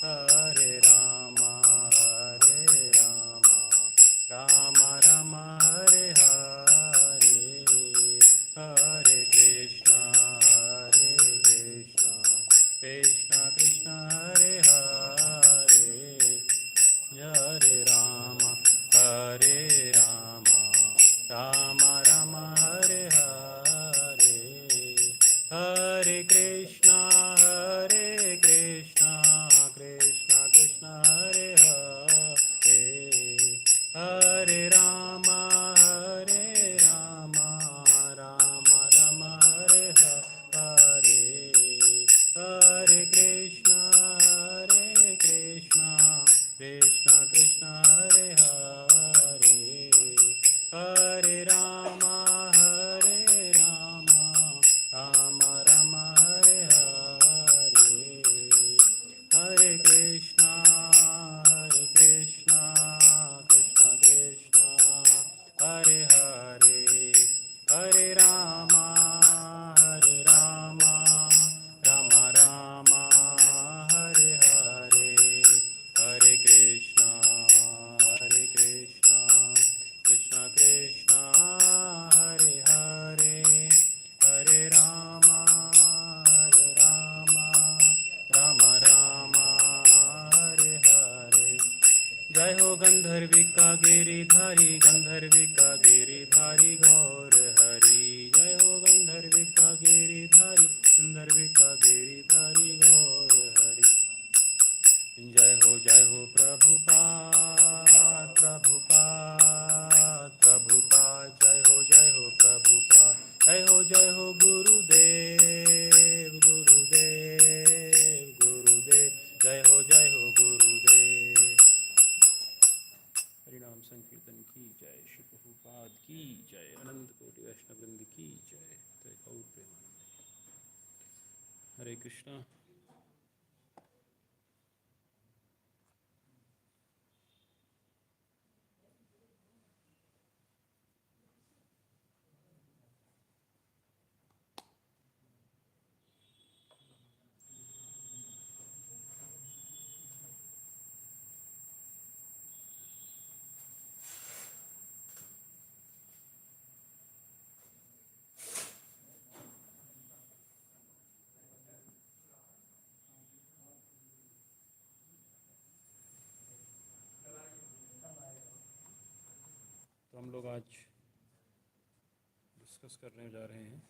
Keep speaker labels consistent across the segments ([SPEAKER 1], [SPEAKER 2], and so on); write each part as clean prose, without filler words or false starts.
[SPEAKER 1] Hare Rama, Rama Rama, Hare Hare, Hare Krishna, Krishna Krishna, Hare Hare, Hare Rama, Rama Rama, Hare Hare, Hare Krishna, Krishna Krishna, Hare Hare, Hare Rama, Rama Rama, Hare Hare, Hare Krishna, Krishna Krishna, Hare Hare, Hare Rama, Rama Rama, Hare Hare, Hare Krishna, Krishna Krishna, Hare Hare, Hare Rama, Rama Rama, Hare Hare, Hare Krishna, Krishna Krishna, Hare Hare, Hare Rama, Rama Rama, Hare Hare. जय हो गंधर्विका गिरिधारी, गंधर्विका गिरिधारी गौर हरि, जय हो गंधर्विका गिरिधारी, गंधर्विका गिरिधारी गौर हरि, जय हो प्रभुपाद, प्रभुपाद, जय हो प्रभुपाद, जय हो गुरुदेव, गुरुदेव, जय हो गुरुदेव। हरिनाम संकीर्तन की जय, श्री प्रभुपाद की जय, अनंत कोटि वैष्णववृंद की जय, जय गौर प्रेमानंद। हरे कृष्णा। तो हम लोग आज डिस्कस करने जा रहे हैं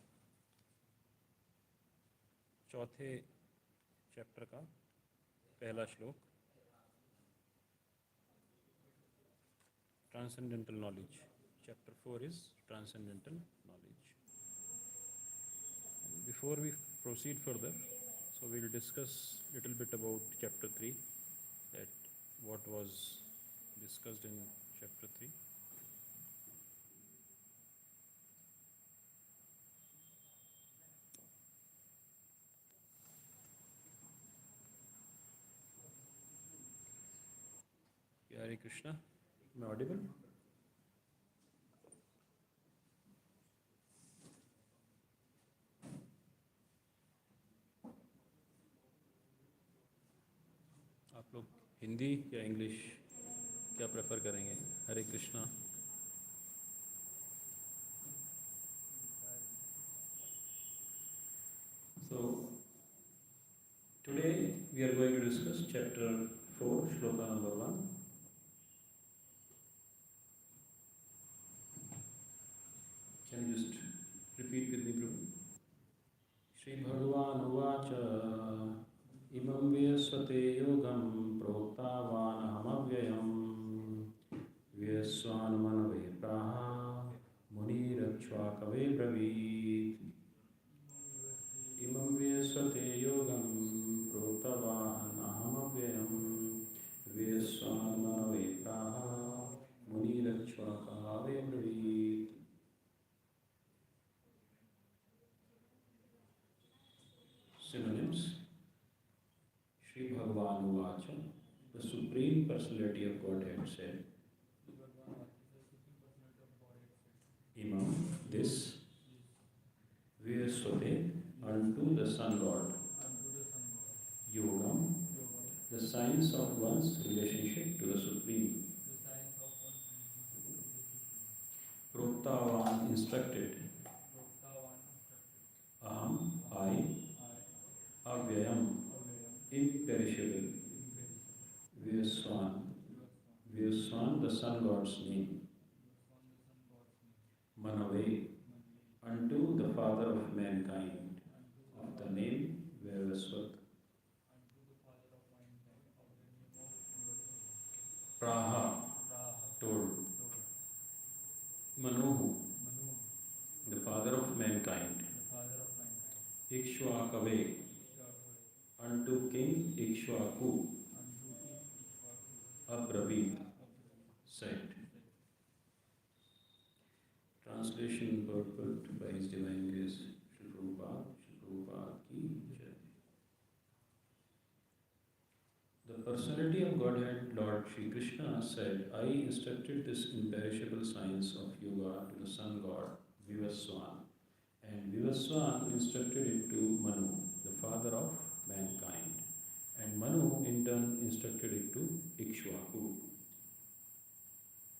[SPEAKER 1] चौथे चैप्टर का पहला श्लोक, transcendental knowledge. Chapter 4 is transcendental knowledge. And before we proceed further, so we will discuss a little bit about Chapter 3, that what was discussed in Chapter 3. Hare Krishna. Am I audible? आप लोग हिंदी या English क्या prefer करेंगे? हरे Krishna. So today we are going to discuss chapter 4, shloka number 1. Can you just repeat with me, Prabhu? Shri Bhagavan Uvacha Imam Vyasvate Yogam Proktavan Vyaswan Manave Praha Munirachvakave Bravit. Imam Vyasvate Yogam Proktavan Vyaswan Manave Praha Munirachvakave Bravit. Synonyms. Shri Bhagavan Uvacha, the Supreme Personality of Godhead said, Imam, this, Vyasvate, unto the Sun Lord, Yogam, the science of one's relationship to the Supreme. Proktavan instructed, Aham, I, Avyayam, imperishable, Vyaswan, Vyaswan, the sun god's name, Manave, unto the father of mankind, of the name Vyaswat, Praha, told, Manohu, the father of mankind, Ikshvakave, unto King Ikshvaku, Abravit, said. Translation purport by His Divine Grace, Srila Prabhupada ki Jai. The personality of Godhead, Lord Sri Krishna, said, I instructed this imperishable science of yoga to the sun god, Vivaswan, and Vivaswan instructed it to Manu, the father of mankind, and Manu in turn instructed it to Ikshvaku.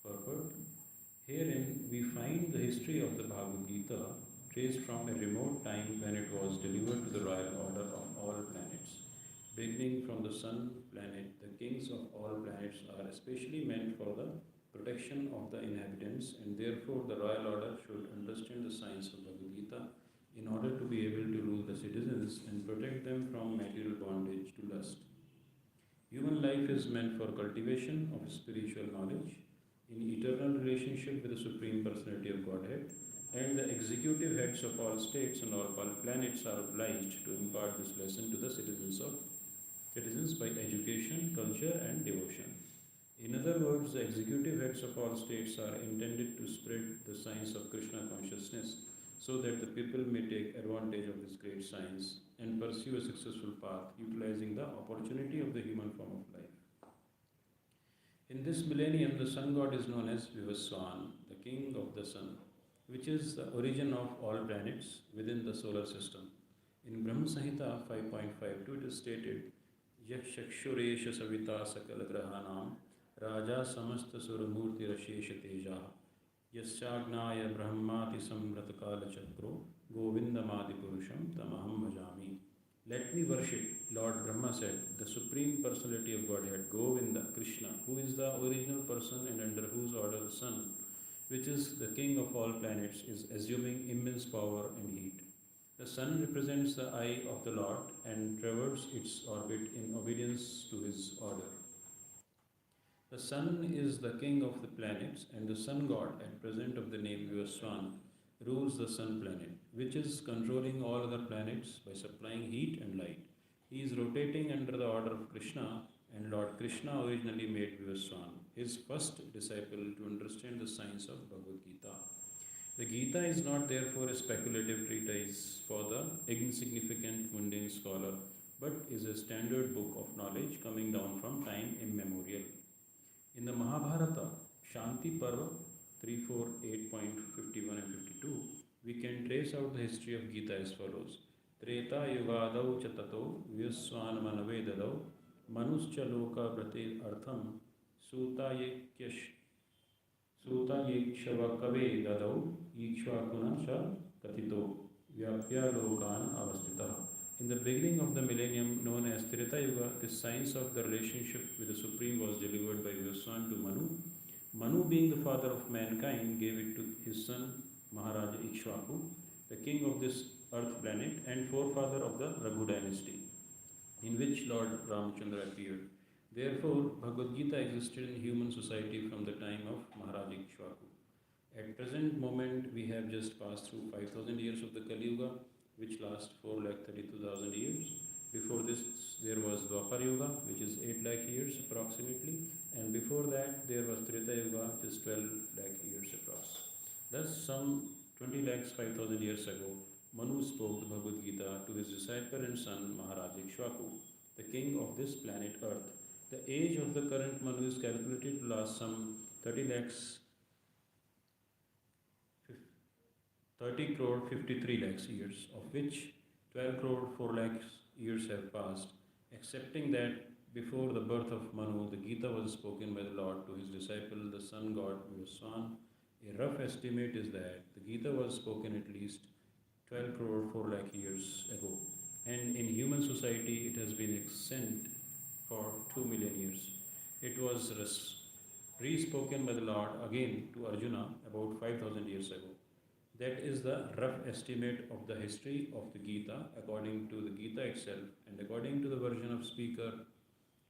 [SPEAKER 1] Purport. Herein we find the history of the Bhagavad Gita traced from a remote time when it was delivered to the royal order of all planets. Beginning from the sun planet, the kings of all planets are especially meant for the protection of the inhabitants, and therefore the royal order should understand the science of Bhagavad Gita in order to be able to rule the citizens and protect them from material bondage to lust. Human life is meant for cultivation of spiritual knowledge in eternal relationship with the Supreme Personality of Godhead, and the executive heads of all states and all planets are obliged to impart this lesson to the citizens by education, culture and devotion. In other words, the executive heads of all states are intended to spread the science of Krishna consciousness so that the people may take advantage of this great science and pursue a successful path utilizing the opportunity of the human form of life. In this millennium, the sun god is known as Vivaswan, the king of the sun, which is the origin of all planets within the solar system. In Brahma Samhita 5.52 it is stated, Yakshakshuresha Savita Sakala Grahanam Raja Samasta Suramurti Rashesha Teja Yasyagnaya Brahmati Samratakala Chakro Govindamadi Purusham Tamaham Bhajami. Let me worship, Lord Brahma said, the Supreme Personality of Godhead, Govinda, Krishna, who is the original person and under whose order the sun, which is the king of all planets, is assuming immense power and heat. The sun represents the eye of the Lord and traverses its orbit in obedience to his order. The sun is the king of the planets, and the sun god, at present of the name Vivaswan, rules the sun planet, which is controlling all other planets by supplying heat and light. He is rotating under the order of Krishna, and Lord Krishna originally made Vivaswan his first disciple to understand the science of Bhagavad Gita. The Gita is not therefore a speculative treatise for the insignificant mundane scholar, but is a standard book of knowledge coming down from time immemorial. In the Mahabharata, Shanti Parva 348.51 and 52, we can trace out the history of Gita as follows. Treta Yugadau Chatato Vyaswan Manavedadau Manuscha Loka Brate Artham Suta Yekshvakave Dadau Ikshvakuna Cha Katito Vyapya Lokan Avastita. In the beginning of the millennium known as Treta Yuga, the science of the relationship with the Supreme was delivered by Vyaswan to Manu. Manu, being the father of mankind, gave it to his son Maharaja Ikshvaku, the king of this earth planet and forefather of the Raghu dynasty, in which Lord Ramchandra appeared. Therefore, Bhagavad Gita existed in human society from the time of Maharaja Ikshvaku. At present moment, we have just passed through 5,000 years of the Kali Yuga, which lasts 4,32,000 years. Before this, there was Dwapar Yuga, which is 8 lakh years approximately, and before that, there was Treta Yuga, which is 12 lakh years approx. Thus, some 20 lakhs 5,000 years ago, Manu spoke the Bhagavad Gita to his disciple and son Maharaj Ikshvaku, the king of this planet Earth. The age of the current Manu is calculated to last some 30 crore 53 lakhs years, of which 12 crore 4 lakhs years have passed. Accepting that before the birth of Manu, the Gita was spoken by the Lord to his disciple, the sun god Vishwan. A rough estimate is that the Gita was spoken at least 12 crore 4 lakh years ago, and in human society it has been extant for 2 million years. It was re-spoken by the Lord again to Arjuna about 5000 years ago. That is the rough estimate of the history of the Gita according to the Gita itself and according to the version of speaker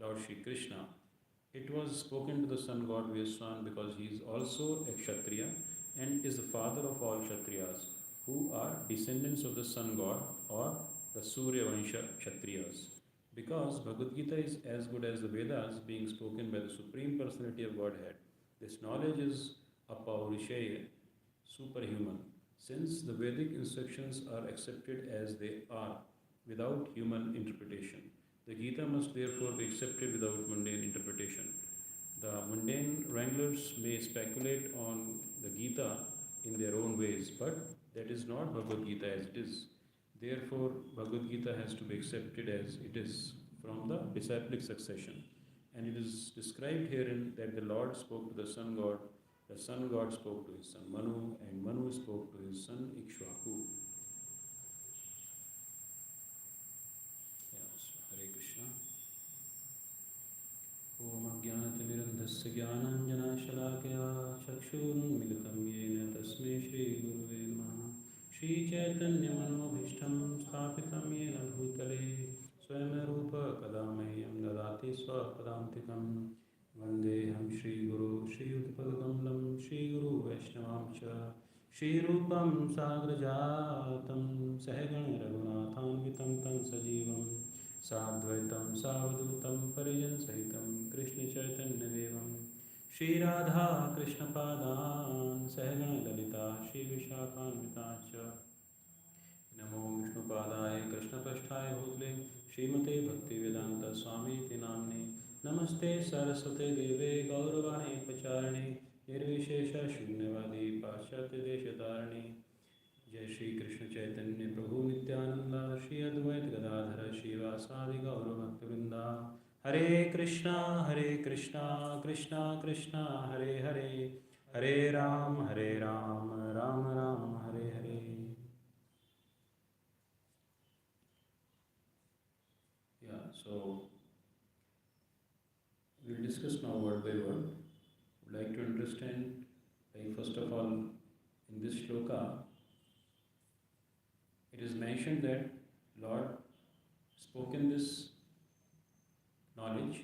[SPEAKER 1] Lord Shri Krishna. It was spoken to the sun god Vyaswan because he is also a Kshatriya and is the father of all Kshatriyas who are descendants of the sun god or the Surya Vansha Kshatriyas. Because Bhagavad Gita is as good as the Vedas being spoken by the Supreme Personality of Godhead, this knowledge is apaurisheya, superhuman. Since the Vedic instructions are accepted as they are without human interpretation, the Gita must therefore be accepted without mundane interpretation. The mundane wranglers may speculate on the Gita in their own ways, but that is not Bhagavad Gita as it is. Therefore, Bhagavad Gita has to be accepted as it is from the disciplic succession. And it is described herein that the Lord spoke to the sun god spoke to his son Manu, and Manu spoke to his son Ikshvaku. Hare Krishna. Om Ajnanatimirandhasya Jnananjanashalakaya Chakshurunmilitam Yena Tasmai Shri Guruve Namaha. Shri Chaitanya Manobhishtam Sthapitam Yena Bhutale Swayam Rupa Kadamahyam Dadati Swapadantikam Vandeham Shri Guru Shri Utpadakamalam Shri Guru Vaishnavam Cha Shri Rupam Sagrajatam Sahagana Raghunathanvitam Tan Sajivam Sadvaitam Savadutam Parijan Sahitam Krishna Chaitanya Devam Shri Radha Krishna Padan Sahagana Lalita Shri Vishakhanvita Cha Namo Vishnu Padaya Krishna Pasthaya Bhutale Srimate Bhaktivedanta Swami Iti Namne Namaste Saraswate Deve Gauravane Pacharane Nirvishesha Shunyavadi Paschatya Deshatarane Jai Shri Krishna Chaitanya Prabhu Nityananda Shri Advaita Gadadhara Shivasadi Gaura Bhaktivinoda Hare Krishna Krishna Krishna Hare Hare Hare Ram Ram Ram Hare Hare. So we'll discuss now word by word. Would like to understand, like first of all, in this shloka, it is mentioned that Lord spoken this knowledge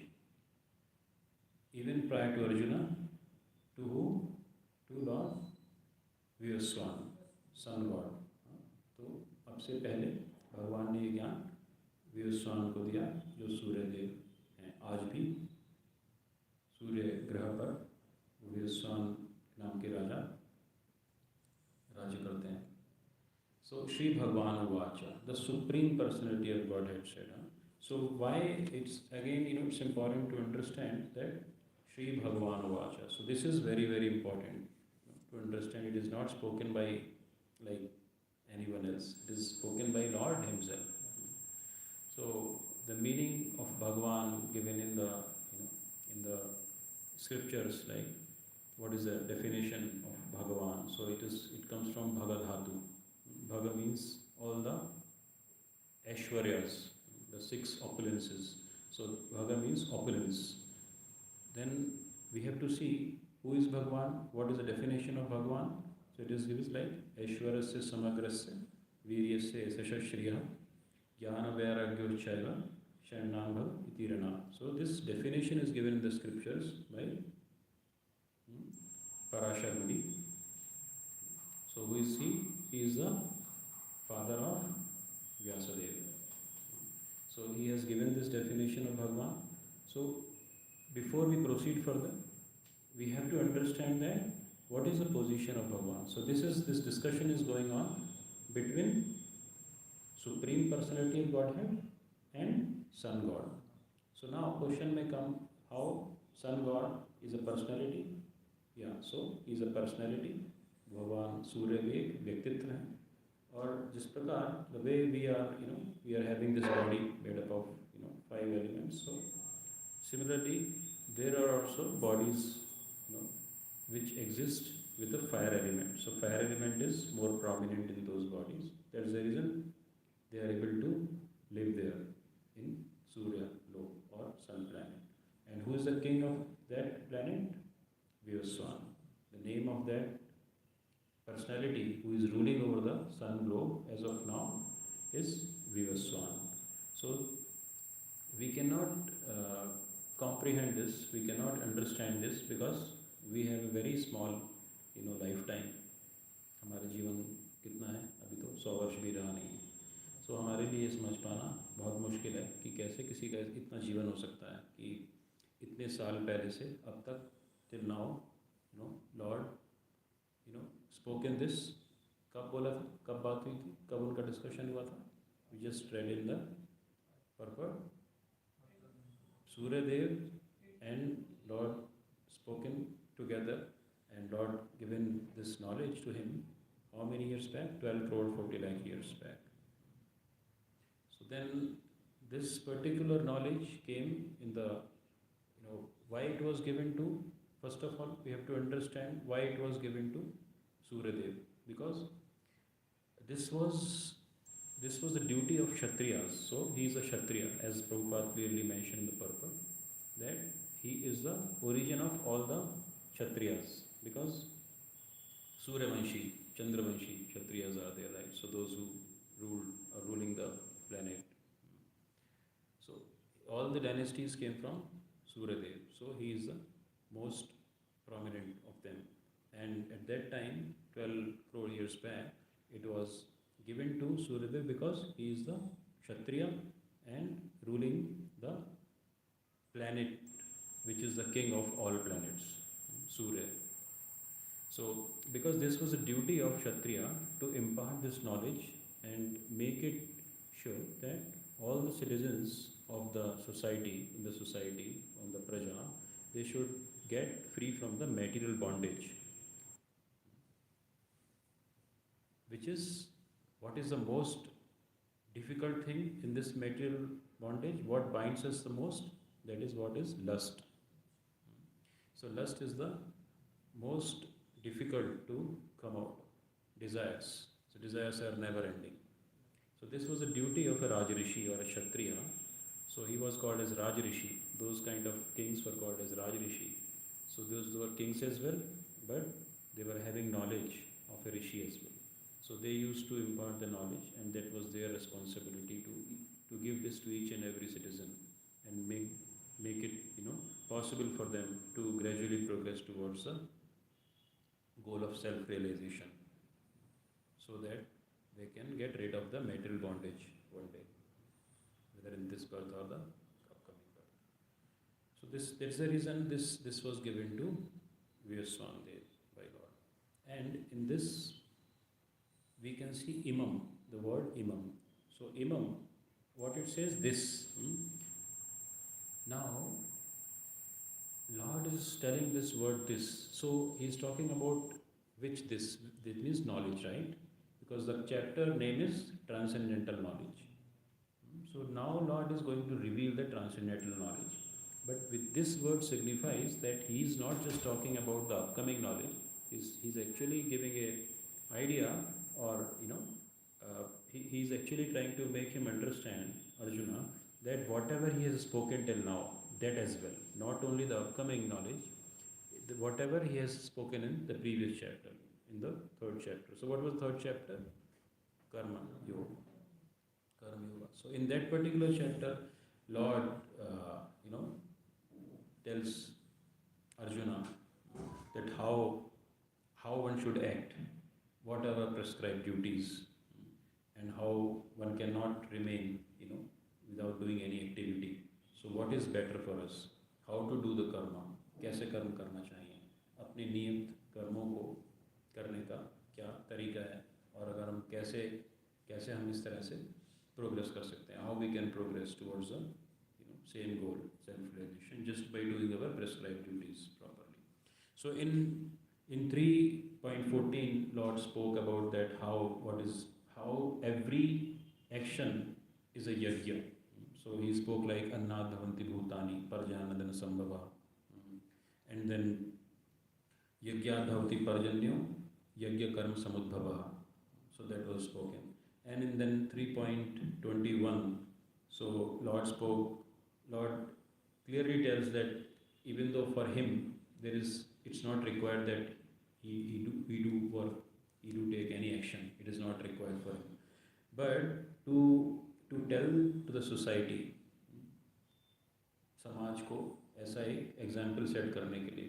[SPEAKER 1] even prior to Arjuna, to who? To Lord Vyaswan, sun god. तो अब से पहले भगवान ने ये ज्ञान व्युस्वान को दिया जो सूर्य देव हैं. आज भी सूर्य ग्रह पर व्युस्वान नाम के राजा राज्य करते हैं. So Shri Bhagwan Vacha, the Supreme Personality of Godhead said. So why it's again, it's important to understand that Shri Bhagwan Vacha. So this is very, very important to understand. It is not spoken by like anyone else. It is spoken by Lord Himself. So the meaning of Bhagwan given in the in the scriptures, like what is the definition of Bhagavan? So it comes from Bhagadhatu. Bhaga means all the Aishwaryas, the 6 opulences. So Bhaga means opulence. Then we have to see who is Bhagwan, what is the definition of Bhagwan. So it is given like Aishwarasya Samagrasya Viryasya Sashashriya Jnana Vairagyochaiva Sharnambhav Itirana. So this definition is given in the scriptures by Parasharmani. So who is he? He is the father of Vyasadeva. So he has given this definition of Bhagwan. So before we proceed further, we have to understand that what is the position of Bhagwan. So this discussion is going on between Supreme Personality of Godhead and Sun God. So now question may come, how Sun God is a personality? Yeah, so he is a personality. भगवान सूर्य भी एक व्यक्तित्व है. और जिस प्रकार the way we are having this body made up of 5 elements. So Similarly, there are also bodies, which exist with a fire element. So fire element is more prominent in those bodies. That is the reason they are able to live there in Surya Lok or sun planet. And who is the king of that planet? Vivaswan. The name of that personality who is ruling over the sun globe as of now is Vivaswan. So we cannot comprehend this, we cannot understand this because we have a very small lifetime. हमारा जीवन कितना है? अभी तो 100 वर्ष भी रहा नहीं है. सो हमारे लिए समझ पाना बहुत मुश्किल है कि कैसे किसी का इतना जीवन हो सकता है कि इतने साल पहले से अब तक till now, Lord spoken this. कब बोला था, कब बात हुई थी, कब उनका डिस्कशन हुआ था? We just read in the purport. Suryadev and Lord spoken together, and Lord given this knowledge to him how many years back? 12 crore 40 lakh years back. So then this particular knowledge came in the, why it was given to, first of all we have to understand why it was given to Suryadev, because this was the duty of Kshatriyas. So he is a Kshatriya, as Prabhupada clearly mentioned in the purport, that he is the origin of all the Kshatriyas, because Suryavanshi, Chandravanshi Kshatriyas are there, right? So those who are ruling the planet. So all the dynasties came from Suryadev. So he is the most prominent of them. And at that time, 12 crore years back, it was given to Suryadev because he is the Kshatriya and ruling the planet, which is the king of all planets, Surya. So, because this was a duty of Kshatriya to impart this knowledge and make it sure that all the citizens of the society, on the praja, they should get free from the material bondage, which is what is the most difficult thing in this material bondage. What binds us the most? That is what is lust. So lust is the most difficult to come out. Desires. So desires are never ending. So this was a duty of a Rajrishi or a Kshatriya. So he was called as Rajrishi. Those kind of kings were called as Rajrishi. So those were kings as well, but they were having knowledge of a Rishi as well. So they used to impart the knowledge, and that was their responsibility to give this to each and every citizen and make it possible for them to gradually progress towards the goal of self-realization, so that they can get rid of the material bondage one day, whether in this birth or the upcoming birth. So that's the reason this was given to Vyaswan by Lord. And in this we can see imam, the word imam. So imam, what it says, this. Now, Lord is telling this word this. So he is talking about which this? This means knowledge, right? Because the chapter name is transcendental knowledge. So now Lord is going to reveal the transcendental knowledge. But with this word signifies that he is not just talking about the upcoming knowledge. He's actually giving a idea, or he is actually trying to make him understand, Arjuna, that whatever he has spoken till now, that as well, not only the upcoming knowledge, whatever he has spoken in the previous chapter, in the third chapter. So what was the third chapter? Karma Yoga. Karma Yoga. So in that particular chapter, Lord, tells Arjuna that how one should act, what are the prescribed duties, and how one cannot remain, without doing any activity. So what is better for us? How to do the karma? कैसे कर्म करना चाहिए? अपने नियमित कर्मों को करने का क्या तरीका है? और अगर हम कैसे हम इस तरह से प्रोग्रेस कर सकते हैं? How we can progress towards the same goal, self-realization, just by doing our prescribed duties properly. So in 3.14, Lord spoke about that how every action is a yajna. So he spoke like Annad Dhavanti Bhutani, Parjanad sambhava. And then Yajna Bhavati Parjanyo, Yajna Karma Samudbhava. So that was spoken. And then 3.21, so Lord clearly tells that even though for him it's not required that he do work, he do take any action. It is not required for him. But to tell to the society, समाज को ऐसा एक example set करने के लिए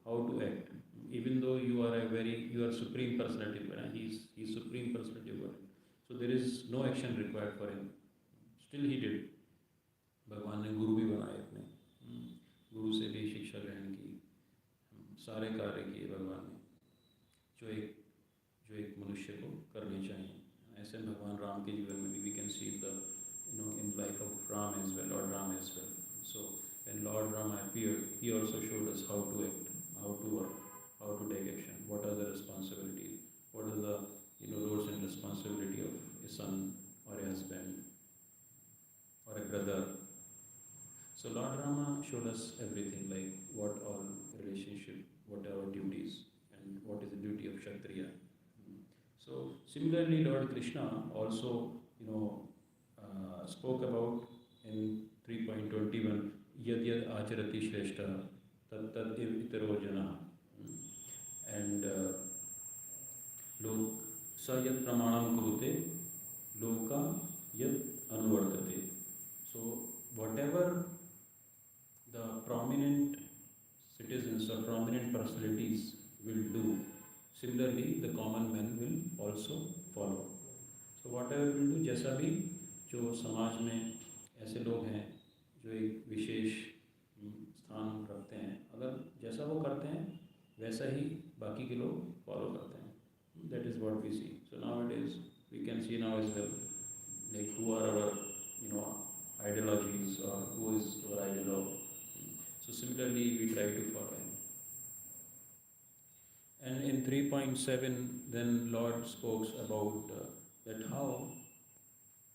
[SPEAKER 1] how to act, even though you are supreme personality, but he's supreme personality over him, so there is no action required for him, still he did. भगवान ने गुरु भी बनाए अपने, गुरु से भी शिक्षा ग्रहण की, सारे कार्य किए भगवान ने जो एक मनुष्य को करने चाहिए. ऐसे भगवान राम के जीवन में भी we can see in life of Ram as well, Lord Ram as well. So when Lord Rama appeared, he also showed us how to act, how to work, how to take action, what are the responsibilities, what are the roles and responsibility of a son or a husband or a brother. So Lord Rama showed us everything, like what all relationship, what are our duties, and what is the duty of Kshatriya. So similarly, Lord Krishna also spoke about in 3.21, Yad Yad Acharati Shrestha Tat Tat Itaro Jana, and Lok Sa Yat Pramanam Kurute Loka Yat Anuvartate. So whatever the prominent citizens or prominent personalities will do, similarly the common man will also follow. So whatever will do, जैसा भी जो समाज में ऐसे लोग हैं जो एक विशेष स्थान रखते हैं, अगर जैसा वो करते हैं वैसा ही बाकी के लोग फॉलो करते हैं. That is what we see. So nowadays we can see now as well, like who are our ideologies or who is our ideologue. So similarly we try to follow him. And in 3.7 then Lord spoke about that how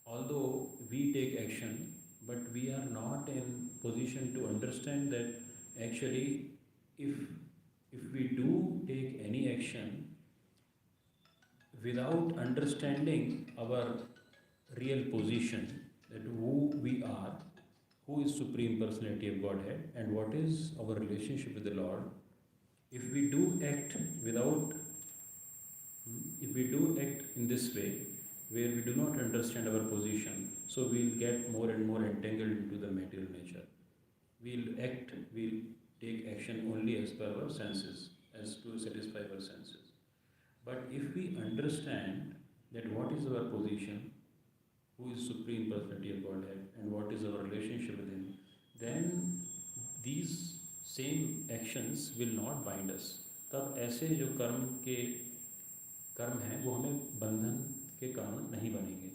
[SPEAKER 1] although we take action, but we are not in position to understand that actually if we do take any action without understanding our real position, that who we are, who is Supreme Personality of Godhead, and what is our relationship with the Lord, if we do act in this way, where we do not understand our position, so we'll get more and more entangled into the material nature. We'll take action only as per our senses, as to satisfy our senses. But if we understand that what is our position, who is Supreme Personality of Godhead, and what is our relationship with Him, then these same actions will not bind us. तब ऐसे जो कर्म हैं वो हमें बंधन के कारण नहीं बनेंगे.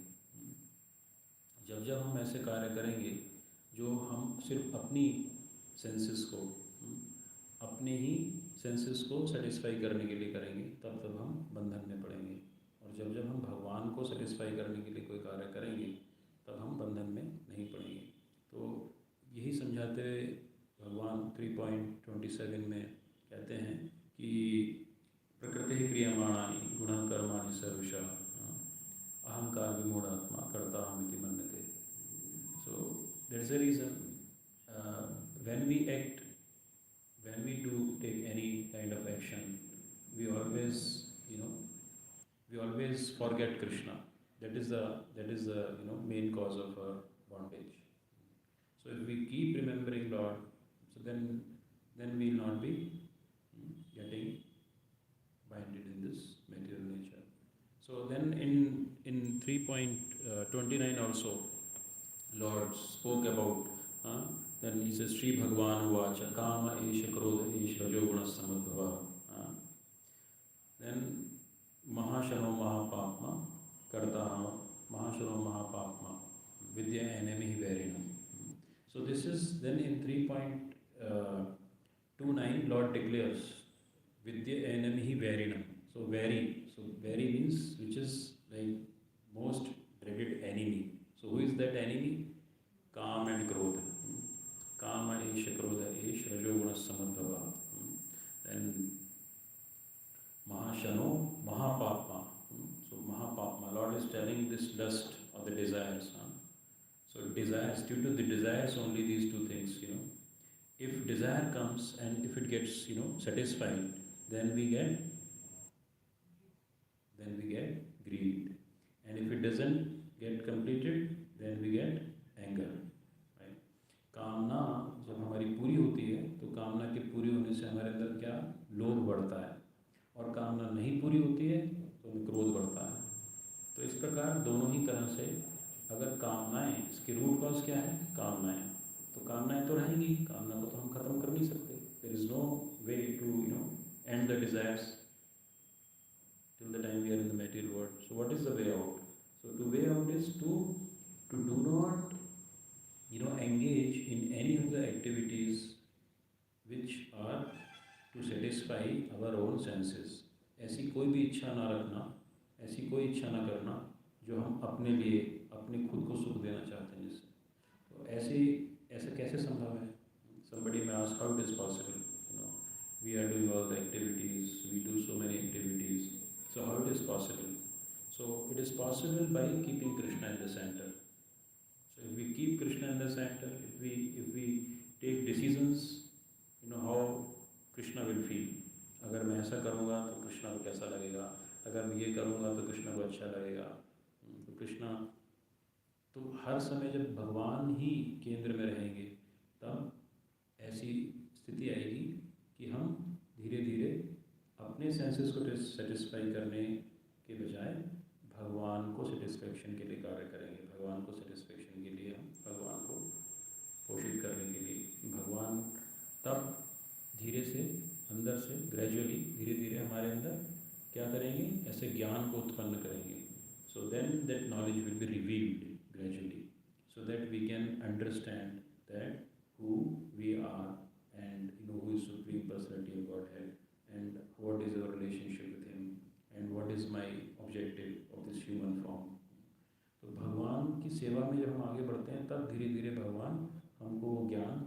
[SPEAKER 1] जब हम ऐसे कार्य करेंगे जो हम सिर्फ अपनी सेंसेस को सेटिस्फाई करने के लिए करेंगे, तब हम बंधन में पड़ेंगे. और जब हम भगवान को सेटिस्फाई करने के लिए कोई कार्य करेंगे, तब हम बंधन में नहीं पड़ेंगे. तो यही समझाते हुए भगवान 3.27 में कहते हैं कि प्रकृति क्रियमाणानि गुणः कर्माणि सर्वशः अहंकार विमूढ़ात्मा कर्ता हमिति मन्यते. So there is a reason when we do take any kind of action, we always forget Krishna. That is the main cause of our bondage. So if we keep remembering Lord, so then we will not be getting binded in this material nature. So then in 3.29 also Lord spoke about then he says Sri Bhagavan Vacha Kama Esha Krodha Esha Rajoguna Samadbhava. Then Mahashano Mahapapma Karta Mahashano Mahapapma Vidya Enemi Varinam. So this is then in 3.29 Lord declares Vidya Enemi Varinam. So very means which is like most dreaded enemy. So who is that enemy? Kam and Krodha. Kama Esha if desire comes and if it gets satisfied, then we get greed, and if it doesn't get completed, then we get anger, right? कामना जब हमारी पूरी होती है तो कामना के पूरी होने से हमारे अंदर क्या लोभ बढ़ता है, और कामना नहीं पूरी होती है तो हमें क्रोध बढ़ता है। तो इस प्रकार दोनों ही तरह से अगर कामनाएं, इसकी रूट कॉज क्या है, कामनाएं, तो कामनाएं तो रहेंगी, कामना को तो हम खत्म कर नहीं सकते। There is no way to end the desires till the time we are in the material world. So what is the way out? So to way out is to do not engage in any of the activities which are to satisfy our own senses. ऐसी कोई भी इच्छा ना रखना, ऐसी कोई इच्छा ना करना जो हम अपने लिए अपने खुद को सुख देना चाहते हैं जिससे। तो ऐसे कैसे संभव है? Somebody may ask how it is possible. We are doing all the activities, we do so many activities. So how it is possible? So it is possible by keeping Krishna in the center. So if we keep Krishna in the center, if we take decisions, how Krishna will feel. अगर मैं ऐसा करूँगा तो कृष्णा को कैसा लगेगा, अगर मैं ये करूँगा तो कृष्णा को अच्छा लगेगा। तो कृष्णा तो हर समय जब भगवान ही केंद्र में रहेंगे तब ऐसी स्थिति आएगी कि हम धीरे धीरे अपने सेंसेस को सेटिस्फाई करने के बजाय भगवान को सेटिस्फेक्शन के लिए कार्य करेंगे। भगवान को सेटिस्फेक्शन के लिए हम भगवान को पोषित करने के लिए भगवान तब धीरे से अंदर से ग्रेजुअली धीरे धीरे हमारे अंदर क्या करेंगे, ऐसे ज्ञान को उत्पन्न करेंगे। So then that knowledge will be revealed gradually so that we can understand that who we are and who is supreme personality of Godhead and what is our relationship with him and what is my objective of this human form. तो भगवान की सेवा में जब हम आगे बढ़ते हैं तब धीरे धीरे भगवान हमको ज्ञान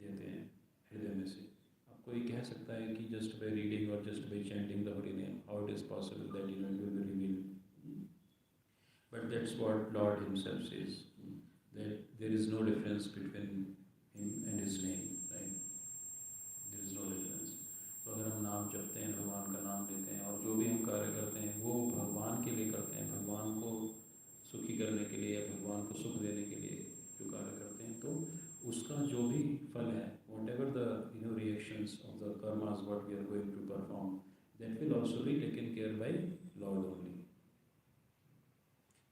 [SPEAKER 1] देते हैं हृदय में से। अब कोई कह सकता है कि just by reading or just by chanting the holy name, how it is possible that it will be revealed? But that's what Lord himself says, that there is no difference between him and his name, right? There is no difference. तो अगर हम नाम जपते हैं, भगवान का नाम लेते हैं और जो भी हम कार्य करते हैं वो भगवान के लिए करते हैं, भगवान को सुखी करने के लिए या भगवान को सुख देने के लिए जो कार्य करते हैं, तो उसका जो भी फल है, whatever the reactions of the karmas what we are going to perform, that will also be taken care by Lord only.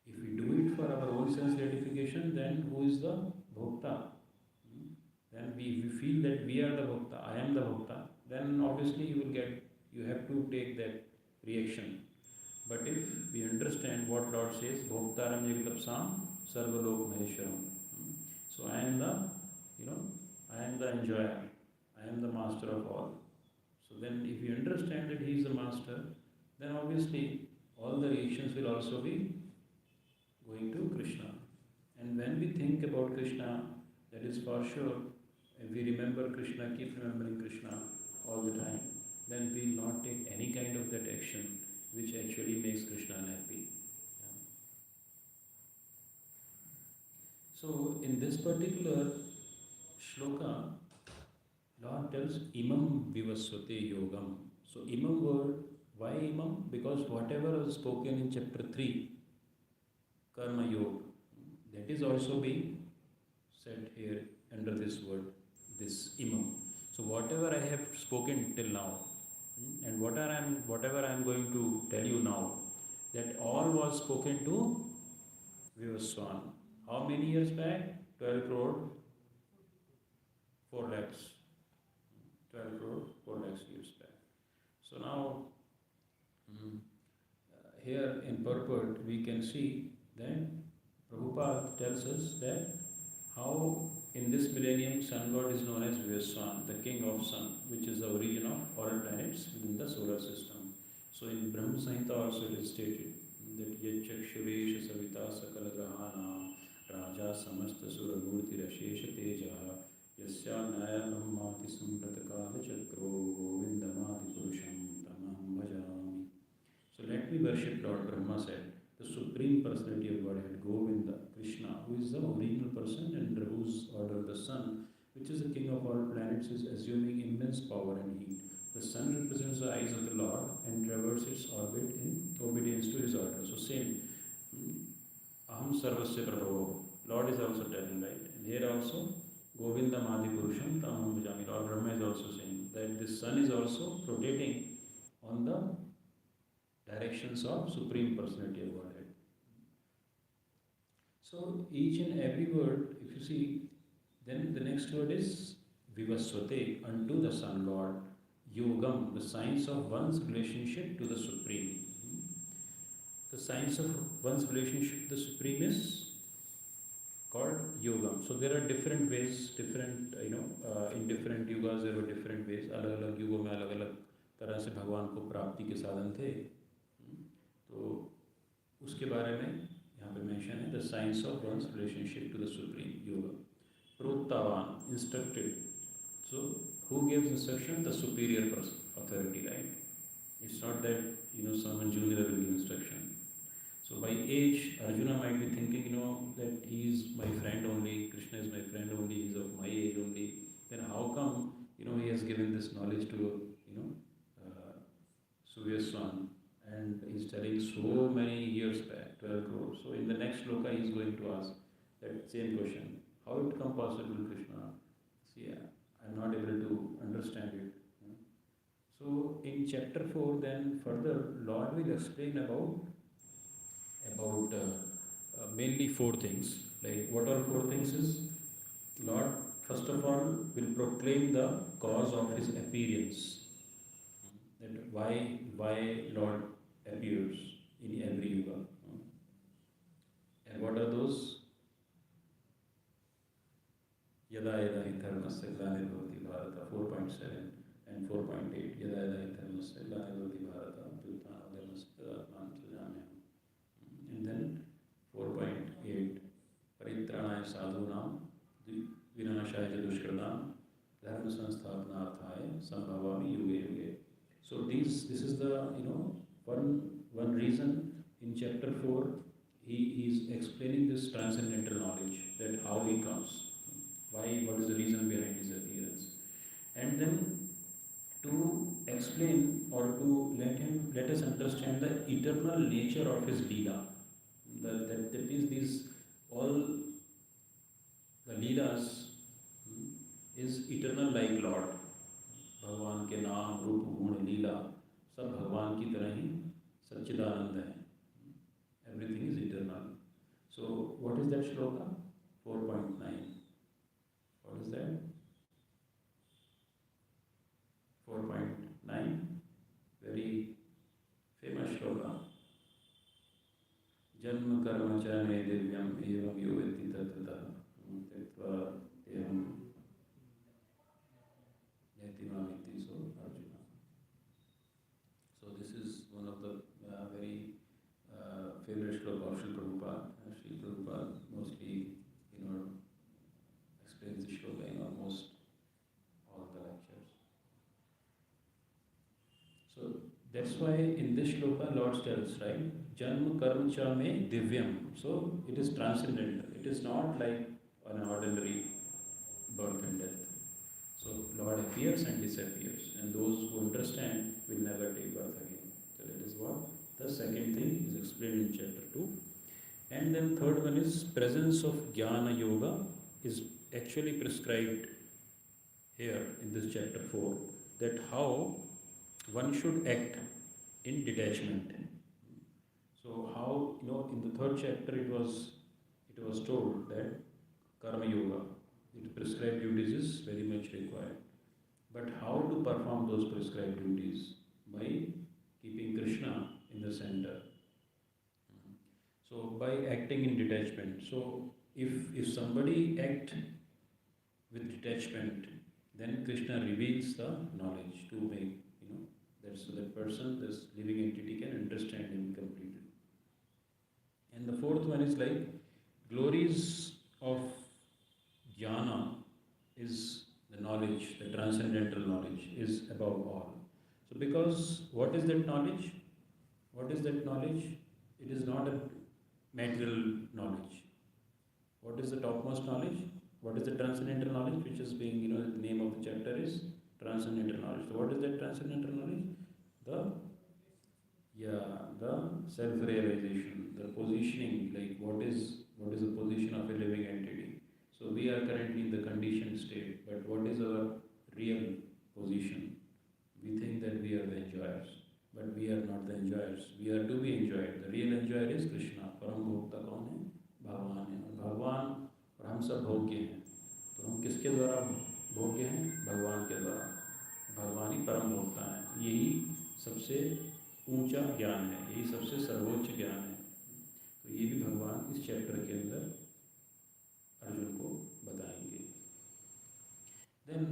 [SPEAKER 1] If we do it for our own sense gratification, then who is the bhokta? Then we feel that we are the bhokta, I am the bhokta, then obviously you have to take that reaction. But if we understand what Lord says, bhoktaram jagdapsam sarvalok maheshwaram, so I am the enjoyer, I am the master of all. So then if we understand that he is the master, then obviously all the reactions will also be going to Krishna. And when we think about Krishna, that is for sure, if we remember Krishna, keep remembering Krishna all the time, then we will not take any kind of that action which actually makes Krishna unhappy. Yeah. So in this particular shloka, Lord tells imam vivasvate yogam. So imam word, why imam? Because whatever was spoken in chapter 3, karma yoga, that is also being said here under this word, this imam. So whatever I have spoken till now, and whatever I am going to tell you now, that all was spoken to Vivaswan. How many years back? 12 crore 4 lakhs. 12 crore 4 lakhs years back. So now here in purport we can see that Prabhupada tells us that how in this millennium sun god is known as Vivaswan, the king of sun, which is the origin of all planets within the solar system. So in Brahma Samhita also it is stated that Yachakshuresha Savita Sakala Grahana Raja Samasta Suramurti Rashesha Teja Yasya Naya Brahmati Sampratakala Chakro Govindamati Purusham Tamam Bhajami. So let me worship Lord Brahma said, the Supreme Personality of Godhead, Govinda, Krishna, who is the original person and whose order the sun, which is the king of all planets, is assuming immense power and heat. The sun represents the eyes of the Lord and traverses its orbit in obedience to his order. So same, Aham Sarvasya Prabhavo. Lord is also telling, right? And here also, Govindam Adi Purusham Tamam Bhajami. Lord Brahma is also saying that the sun is also rotating on the directions of Supreme Personality of Godhead. So each and every word, if you see, then the next word is Vivasvate, unto the Sun God. Yogam, the science of one's relationship to the Supreme. The science of one's relationship to the Supreme is called Yogam. So there are different ways, different, in different yugas there were different ways. अलग अलग युगों में अलग अलग तरह से भगवान को प्राप्ति के साधन थे. तो उसके बारे में यहाँ पे मेंशन है, the science of one's relationship to the Supreme, Yoga. Proktavan, instructed. So who gives instruction? The superior person, authority, right? It's not that someone junior will give instruction. So by age, Arjuna might be thinking, that he is my friend only, Krishna is my friend only, he is of my age only. Then how come, he has given this knowledge to, Suvyaswan, and he's telling so many years back, 12 crores. So in the next shloka, he is going to ask that same question. How it come possible, Krishna? See, I'm not able to understand it. So in chapter 4, then further, Lord will explain about mainly 4 things. Like what are 4 things is, Lord first of all will proclaim the cause of his appearance. That why Lord appears in every yuga. And what are those? Yada yada hi dharmasya glanirvati bharata, 4.7 and 4.8. Yada yada hi dharmasya glanirvati bharata, vyuttana dharmasya atman sajamyam. And then 4.8, paritranaya sadhunam vinashaya dushkritam dharma sansthapanarthaya sambhavami yuge yuge. So this is the one reason in chapter 4 he is explaining this transcendental knowledge, that how he comes, what is the reason behind his appearance, and then to explain or to let us understand the eternal nature of his Leela. That means these all the Leelas is eternal like Lord. भगवान के नाम रूप गुण लीला सब भगवान की तरह ही सच्चिदानंद है. Everything is eternal. So what is that shloka? 4.9. What is that? 4.9. Very famous shloka. जन्म कर्म च मे दिव्यम एवं यो वेत्ति तत्ततः त्यक्त्वा देहं याति मामिति. So Arjuna. So this is one of the very favorite shloka of Sri Prabhupada. Sri Prabhupada mostly explains the shloka in almost all the lectures. So that's why in this shloka Lord tells, right, Janma karma cha me divyam. So it is transcendental. It is not like an ordinary birth and death. So Lord appears and disappears, and those who understand will never take birth again. So that is what the second thing is explained in chapter 2. And then third one is presence of Jnana Yoga is actually prescribed here in this chapter 4, that how one should act in detachment. So how, in the third chapter it was told that Karma Yoga, it prescribed duties is very much required. But how to perform those prescribed duties? By keeping Krishna in the center. So by acting in detachment. So if somebody act with detachment, then Krishna reveals the knowledge to make, so that person, this living entity can understand him completely. And the fourth one is like glories of jnana is the knowledge, the transcendental knowledge is above all. So because what is that knowledge? What is that knowledge? It is not a material knowledge. What is the topmost knowledge? What is the transcendental knowledge which is being, the name of the chapter is transcendental knowledge. So what is that transcendental knowledge? The, the self-realization, the positioning, like what is the position of a living entity. So we are currently in the conditioned state, but what is our real position? We think that we are the enjoyers, but we are not the enjoyers. We are to be enjoyed. The real enjoyer is Krishna. परम भोक्ता कौन है? भगवान है. और भगवान और हम सब भोग्य हैं. तो हम किसके द्वारा भोग्य हैं? भगवान के द्वारा. भगवान ही परम भोक्ता है. यही सबसे ऊंचा ज्ञान है, यही सबसे सर्वोच्च ज्ञान है. तो ये भी भगवान इस चैप्टर के अंदर अर्जुन को बताएंगे. Then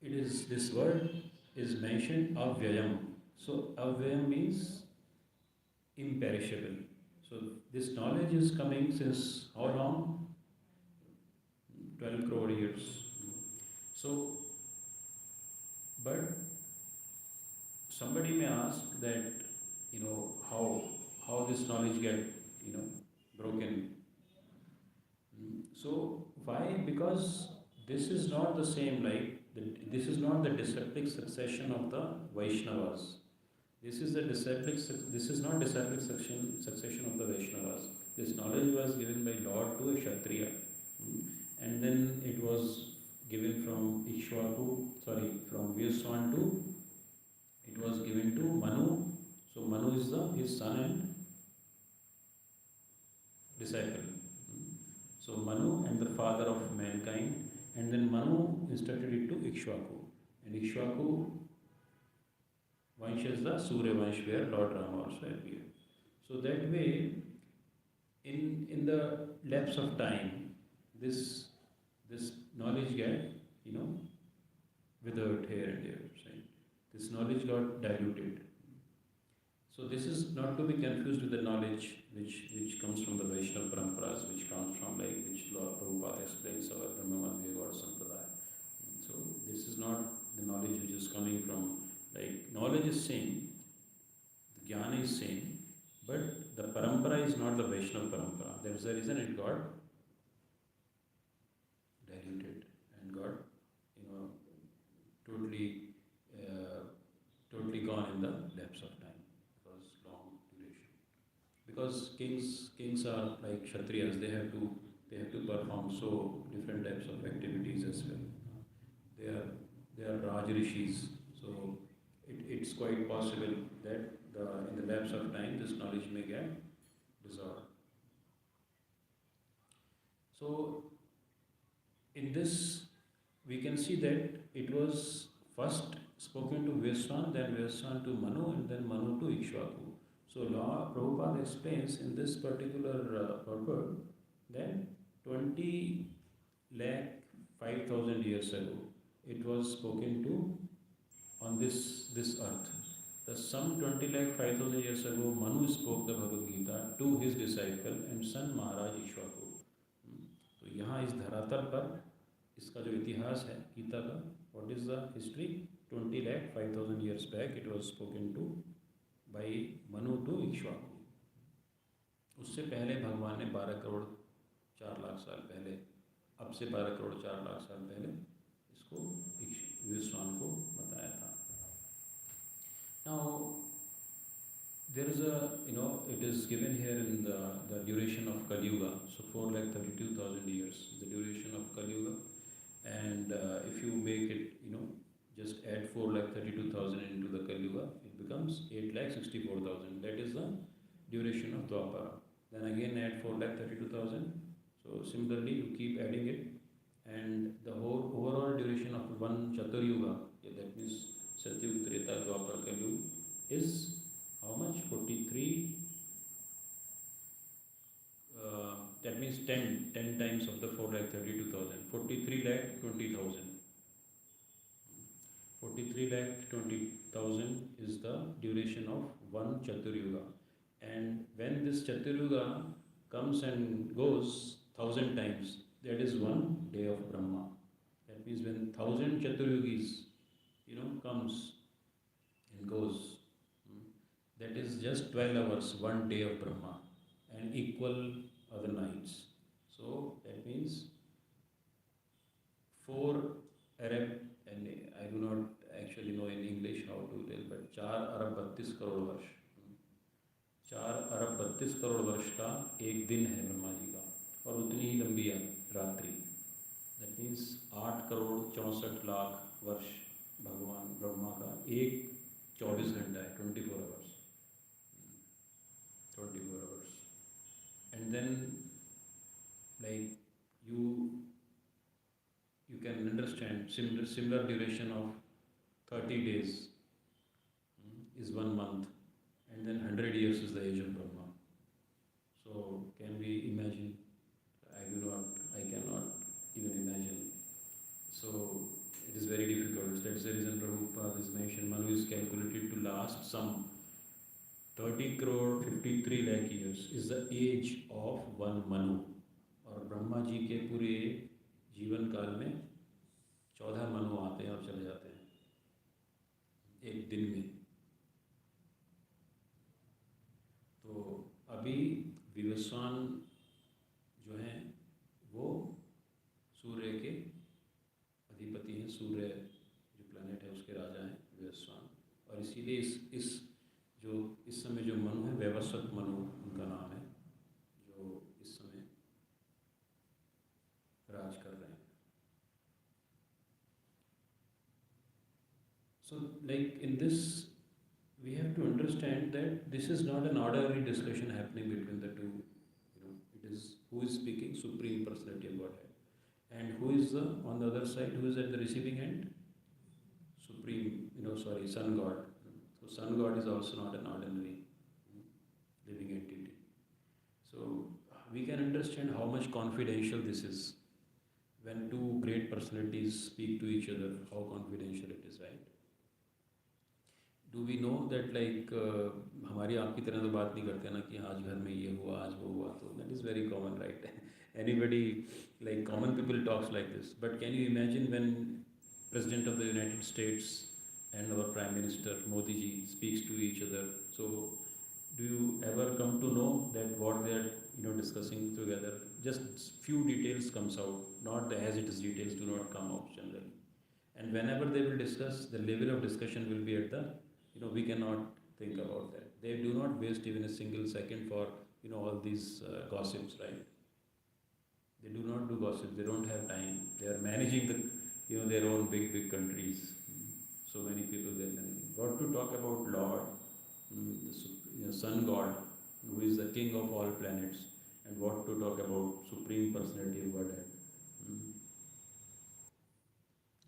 [SPEAKER 1] it is, this word is mentioned avyayam. So avyayam means imperishable. So this knowledge is coming since how long? 12 crore years. So, but somebody may ask that, how this knowledge get, broken. So why? Because this is not the same, like this is not the disciplic succession of the Vaishnavas. This is This is not disciplic succession of the Vaishnavas. This knowledge was given by Lord to a Kshatriya, and then it was given from from Vyaswan to, it was given to Manu. So Manu is his son and disciple. So Manu and the father of mankind, and then Manu instructed it to Ikshvaku, and Ikshvaku Vansh is the Surya Vansh where Lord Rama also appeared. So that way, in the lapse of time, this knowledge get, withered here and there. Right? This knowledge got diluted. So this is not to be confused with the knowledge which comes from the Vaishnava Paramparas, which comes from, like, which Lord Prabhupada explains our Brahmamadhya Gauda Sampradaya. So this is not the knowledge which is coming from, like, knowledge is same, the jnana is same, but the parampara is not the Vaishnava Parampara. That is the reason it got diluted and got, totally gone in the lapse of time. Long duration, because kings are like kshatriyas. They have to perform so different types of activities as well. They are raj rishis, so it's quite possible that in the lapse of time this knowledge may get dissolved. So in this we can see that it was first spoken to Vyaswan, then Vyaswan to Manu, and then Manu to Ikshvaku. So Lord Prabhupada explains in this particular purport that 20 lakh 5,000 years ago it was spoken to on this earth. The some 20 lakh 5,000 years ago Manu spoke the Bhagavad Gita to his disciple and son Maharaj Ikshvaku. तो यहाँ इस धरातल पर इसका जो इतिहास है गीता का, what is the history? 20 lakh 5,000 years back it was spoken to by Manu to Ikshvaku. उससे पहले भगवान ने 12 करोड़ 4 लाख साल पहले, अब से 12 करोड़ 4 लाख साल पहले इसको विश्वान को बताया था. Now there is it is given here in the duration of Kali Yuga. So 4,32,000 years is the duration of Kali Yuga, and if you make it, just add 4,32,000 into the Kali Yuga, it becomes 8,64,000. That is the duration of Dwapara. Then again add 4,32,000. So similarly you keep adding it, and the whole overall duration of one Chatur Yuga, that means Satyug, Treta, Dwapara, Kali Yuga, is how much? 43. That means 10 times of the 4,32,000. 43,20,000. 43,20,000 is the duration of one Chatur Yuga. And when this Chatur Yuga comes and goes 1,000 times, that is one day of Brahma. That means when 1,000 Chatur Yugis, comes and goes, that is just 12 hours, one day of Brahma, and equal other nights. So that means 4 Arab, and I do not actually know in English how to tell, but 4 अरब 32 करोड़ वर्ष, 4 अरब 32 करोड़ वर्ष का एक दिन है ब्रह्मा जी का, और उतनी ही लंबी रात्रि। दैट मीन्स 8 करोड़ 64 लाख वर्ष भगवान ब्रह्मा का एक 24 घंटा है, 24 hours, 24 hours. And then like you can understand similar duration of 30 days is 1 month, and then 100 years is the age of Brahma. So can we imagine? I cannot even imagine. So it is very difficult. That's the reason Prabhupada is mentioned Manu is calculated to last some 30 crore 53 lakh years is the age of one Manu. और ब्रह्मा जी के पूरे जीवन काल में 14 मनु आते हैं और चले जाते हैं एक दिन में। तो अभी विवस्वान जो हैं वो सूर्य के अधिपति हैं, सूर्य जो प्लैनेट है उसके राजा हैं विवस्वान, और इसीलिए इस समय जो मनु है वैवस्वत मनु उनका नाम है, जो इस समय राज कर रहे हैं। So like in this we have to understand that this is not an ordinary discussion happening between the two. It is who is speaking, Supreme Personality of Godhead, and who is on the other side, who is at the receiving end, Supreme, Sun God. So Sun God is also not an ordinary living entity. So we can understand how much confidential this is. When two great personalities speak to each other, how confidential it is, right? Do we know that हमारी आपकी तरह तो बात नहीं करते ना कि आज घर में ये हुआ, आज वो हुआ, तो that is very common, right? Anybody, like common people talks like this. But can you imagine when President of the United States and our Prime Minister Modi ji speaks to each other? So do you ever come to know that what they are discussing together? Just few details comes out, not as it is details do not come out generally. And whenever they will discuss, the level of discussion will be at the, we cannot think about that. They do not waste even a single second for all these gossips, right? They do not do gossip. They don't have time. They are managing their own big countries. So many people they are managing. What to talk about Lord, the Sun God, who is the king of all planets, and what to talk about Supreme Personality of Godhead,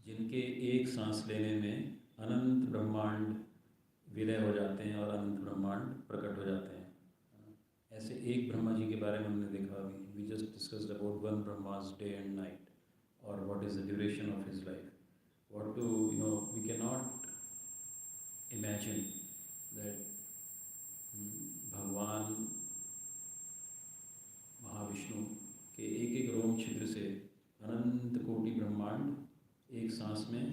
[SPEAKER 1] जिनके एक सांस लेने में अनंत ब्रह्मांड विलय हो जाते हैं और अनंत ब्रह्मांड प्रकट हो जाते हैं। ऐसे एक ब्रह्मा जी के बारे में हमने देखा अभी, we just discussed about one Brahma's day and night, or what is the duration of his life. What to, we cannot imagine that भगवान महाविष्णु के एक रोम छिद्र से अनंत कोटि ब्रह्मांड एक सांस में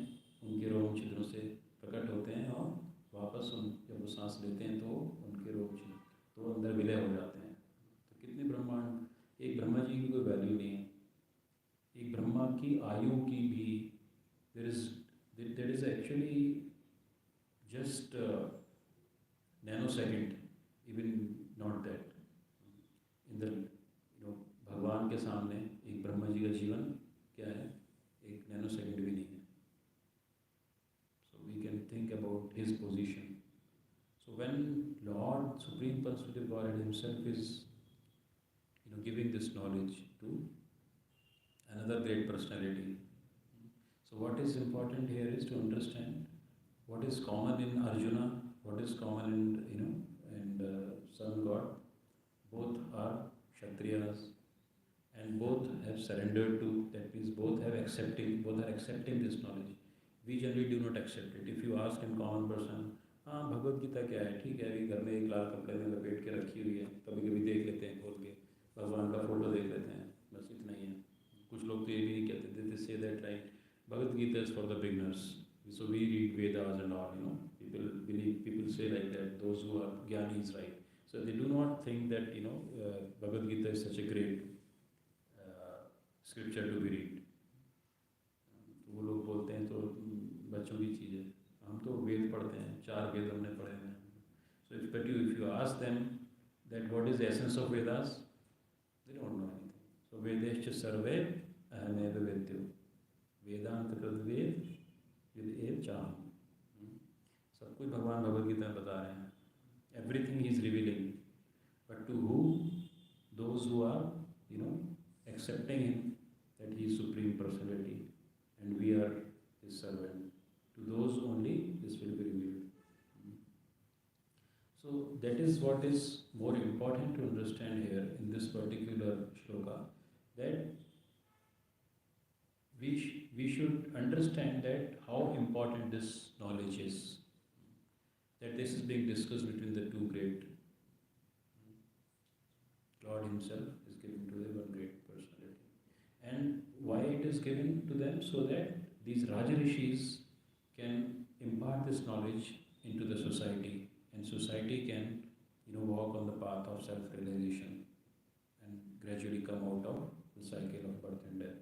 [SPEAKER 1] उनके रोम छिद्रों से प्रकट होते हैं, और वापस जब वो सांस लेते हैं तो उनके रोम छिद्र तो अंदर विलय हो जाते हैं। तो कितने ब्रह्मांड, एक ब्रह्मा जी की कोई वैल्यू नहीं है, एक ब्रह्मा की आयु की भी there is actually just nanosecond, even not that. In the भगवान के सामने एक ब्रह्मा जी का जीवन क्या है, एक नैनो सेकंड भी नहीं है। So we can think about his position. So when Lord Supreme Personality of Godhead himself is giving this knowledge to another great personality, so what is important here is to understand what is common in Arjuna, what is common in Sun God. Both are Kshatriyas, and both have surrendered to, that means both are accepting this knowledge. We generally do not accept it. If you ask a common person, हाँ भगवत गीता क्या है, ठीक है अभी घर में एक लाल कपड़े में लपेट के रखी हुई है, कभी कभी देख लेते हैं खोल के, भगवान का फोटो देख लेते हैं, बस इतना ही है। कुछ लोग तो ये भी नहीं कहते, they say that right, Bhagavad Gita is for the beginners, so we read Vedas and all, people say like that, those who are Gyanis, right? So they do not think that Bhagavad Gita is such a great scripture to be read. वो लोग बोलते हैं तो बच्चों की चीज़ है, हम तो वेद पढ़ते हैं, 4 वेद हमने पढ़े हैं. So if you ask them that what is the essence of Vedas, they don't know anything. So Vedescha sarve ahameva vedyo. वेदांत कृत वेद विद एव चाहम. सब कुछ भगवान भगवद गीता में बता रहे हैं. Everything he is revealing. But to who? Those who are, accepting him that he is Supreme Personality and we are his servant. To those only this will be revealed. So that is what is more important to understand here in this particular shloka, that we should understand that how important this knowledge is, that this is being discussed between the two great. Lord himself is given to the one great personality. And why it is given to them? So that these Rajarishis can impart this knowledge into the society, and society can walk on the path of self-realization and gradually come out of the cycle of birth and death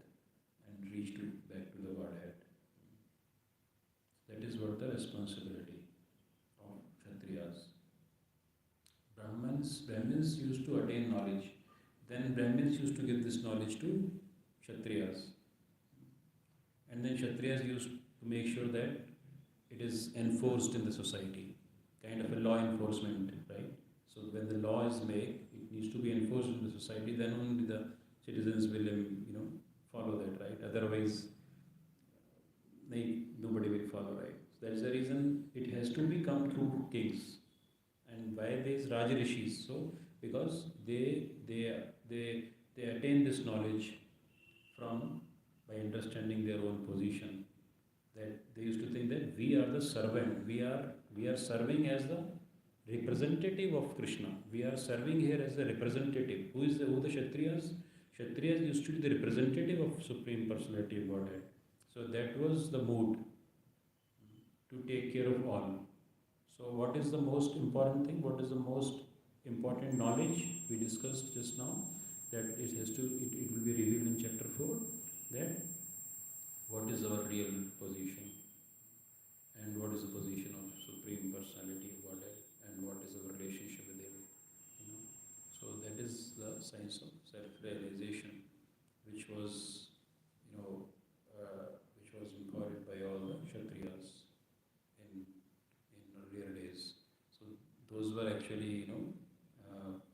[SPEAKER 1] and reach back to the Godhead. That is what the responsibility of Kshatriyas. Brahmins used to attain knowledge. Then Brahmins used to give this knowledge to Kshatriyas. And then Kshatriyas used to make sure that it is enforced in the society. Kind of a law enforcement, right? So when the law is made, it needs to be enforced in the society, then only the citizens will, follow that, right? Otherwise, nobody will follow, right? So that's the reason it has to be come through kings. And why these Rajarishis? So because they attain this knowledge by understanding their own position. That they used to think that we are the servant. We are serving as the representative of Krishna. We are serving here as the representative. Who the Kshatriyas? Kshatriyas used to be the representative of Supreme Personality of Godhead. So that was the mood to take care of all. So what is the most important thing? What is the most important knowledge we discussed just now? That it will be revealed in chapter 4. That what is our real position and what is the position of Supreme Personality of Godhead and what is our relationship with Him. So that is the science of self-realization, which was imparted by all the Kshatriyas in earlier days. So those were actually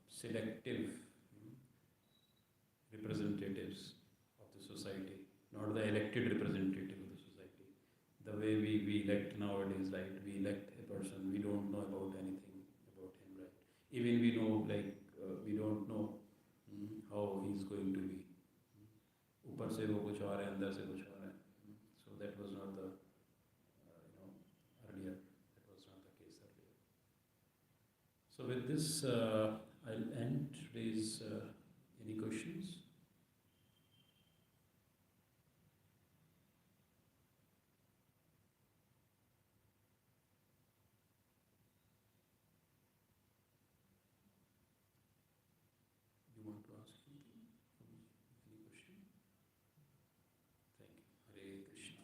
[SPEAKER 1] selective representatives of the society, not the elected representative of the society. The way we elect nowadays, right? We elect a person, we don't know about anything about him, right? Even we know, we don't know how he's going to be. ऊपर से वो कुछ और है, अंदर से कुछ और है. So that was not the earlier. That was not the case earlier. So with this, I'll end today's. Any questions? You want to ask something? Any question? Thank you. Hare Krishna.